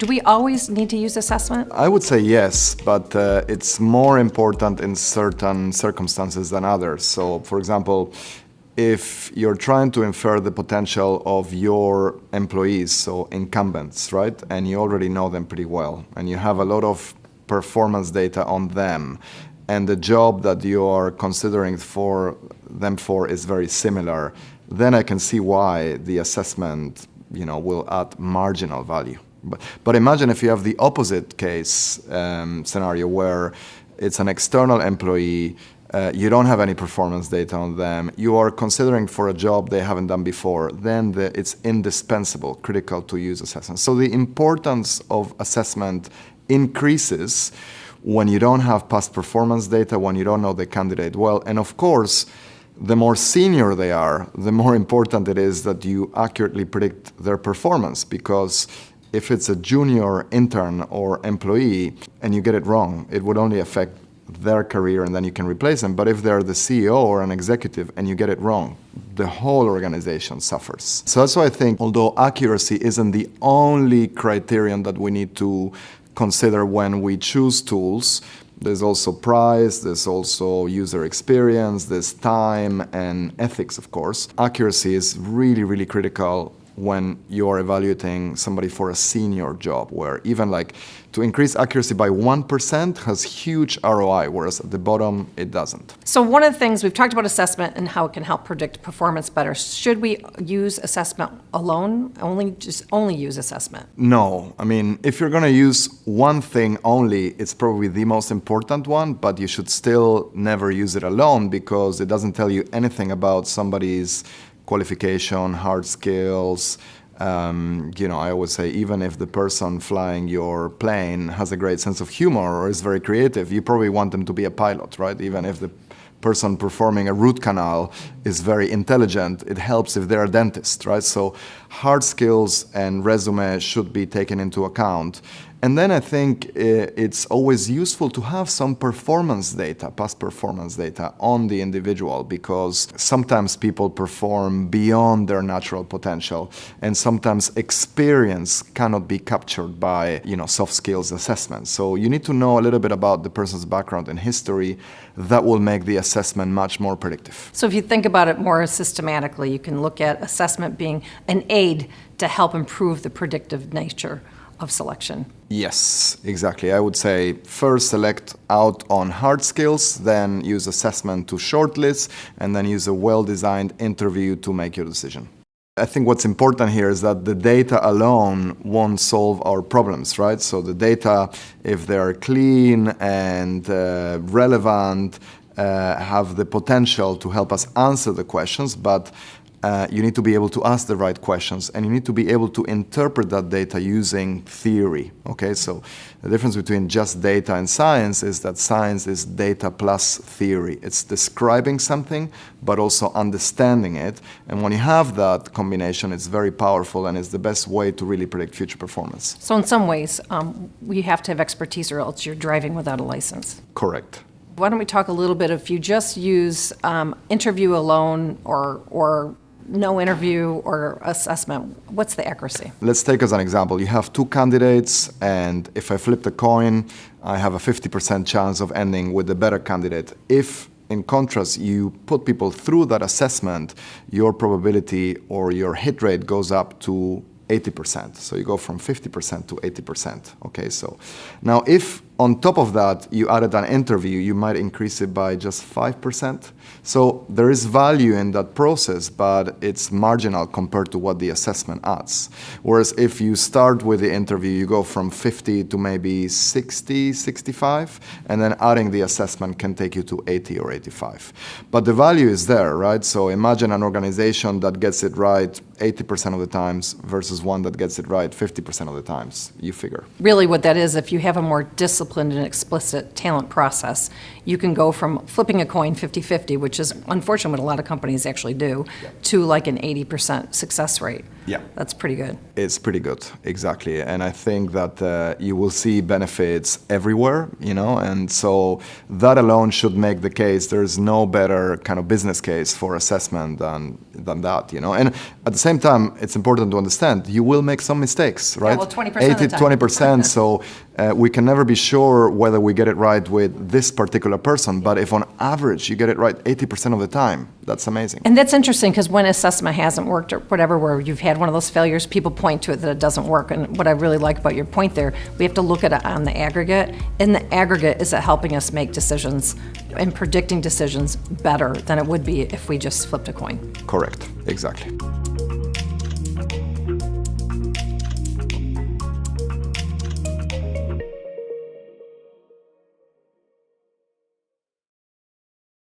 Do we always need to use assessment? I would say yes, but it's more important in certain circumstances than others. So, for example, if you're trying to infer the potential of your employees, so incumbents, right, and you already know them pretty well, and you have a lot of performance data on them, and the job that you are considering for them for is very similar, then I can see why the assessment, will add marginal value. But imagine if you have the opposite case scenario where it's an external employee, you don't have any performance data on them, you are considering for a job they haven't done before, then it's indispensable, critical to use assessment. So the importance of assessment increases when you don't have past performance data, when you don't know the candidate well. And of course, the more senior they are, the more important it is that you accurately predict their performance, because if it's a junior intern or employee and you get it wrong, it would only affect their career and then you can replace them. But if they're the CEO or an executive and you get it wrong, the whole organization suffers. So that's why I think, although accuracy isn't the only criterion that we need to consider when we choose tools, there's also price, there's also user experience, there's time and ethics, of course. Accuracy is really, really critical when you're evaluating somebody for a senior job, where even to increase accuracy by 1% has huge ROI, whereas at the bottom, it doesn't. So one of the things, we've talked about assessment and how it can help predict performance better. Should we use assessment alone? Only use assessment? No. I mean, if you're going to use one thing only, it's probably the most important one, but you should still never use it alone, because it doesn't tell you anything about somebody's qualification, hard skills. I always say, even if the person flying your plane has a great sense of humor or is very creative, you probably want them to be a pilot, right? Even if the person performing a root canal is very intelligent, it helps if they're a dentist, right? So hard skills and resume should be taken into account. And then I think it's always useful to have some performance data, past performance data on the individual, because sometimes people perform beyond their natural potential, and sometimes experience cannot be captured by, soft skills assessments. So you need to know a little bit about the person's background and history. That will make the assessment much more predictive. So if you think about it more systematically, you can look at assessment being an aid to help improve the predictive nature of selection. Yes, exactly. I would say first select out on hard skills, then use assessment to shortlist, and then use a well-designed interview to make your decision. I think what's important here is that the data alone won't solve our problems, right? So the data, if they're clean and relevant, have the potential to help us answer the questions, but you need to be able to ask the right questions, and you need to be able to interpret that data using theory. Okay, so the difference between just data and science is that science is data plus theory. It's describing something, but also understanding it. And when you have that combination, it's very powerful, and it's the best way to really predict future performance. So in some ways, we have to have expertise, or else you're driving without a license. Correct. Why don't we talk a little bit, if you just use interview alone or no interview or assessment, what's the accuracy? Let's take as an example, you have two candidates, and if I flip the coin, I have a 50% chance of ending with the better candidate. If, in contrast, you put people through that assessment, your probability or your hit rate goes up to 80%. So you go from 50% to 80%. Okay, so now if on top of that you added an interview, you might increase it by just 5%. So there is value in that process, but it's marginal compared to what the assessment adds. Whereas if you start with the interview, you go from 50 to maybe 60, 65, and then adding the assessment can take you to 80 or 85. But the value is there, right? So imagine an organization that gets it right 80% of the times versus one that gets it right 50% of the times. You figure. Really what that is, if you have a more disciplined disciplined and explicit talent process, you can go from flipping a coin 50-50, which is unfortunately what a lot of companies actually do, to like an 80% success rate. Yeah. That's pretty good. It's pretty good, exactly. And I think that you will see benefits everywhere, and so that alone should make the case. There's no better kind of business case for assessment than that, And at the same time, it's important to understand you will make some mistakes, right? well, 20% of the time. 20%. So we can never be sure whether we get it right with this particular person. But if on average you get it right 80% of the time, that's amazing. And that's interesting because when assessment hasn't worked or whatever, where you've had one of those failures, people point to it that it doesn't work. And what I really like about your point there, we have to look at it on the aggregate. In the aggregate, is it helping us make decisions and predicting decisions better than it would be if we just flipped a coin? Correct, exactly.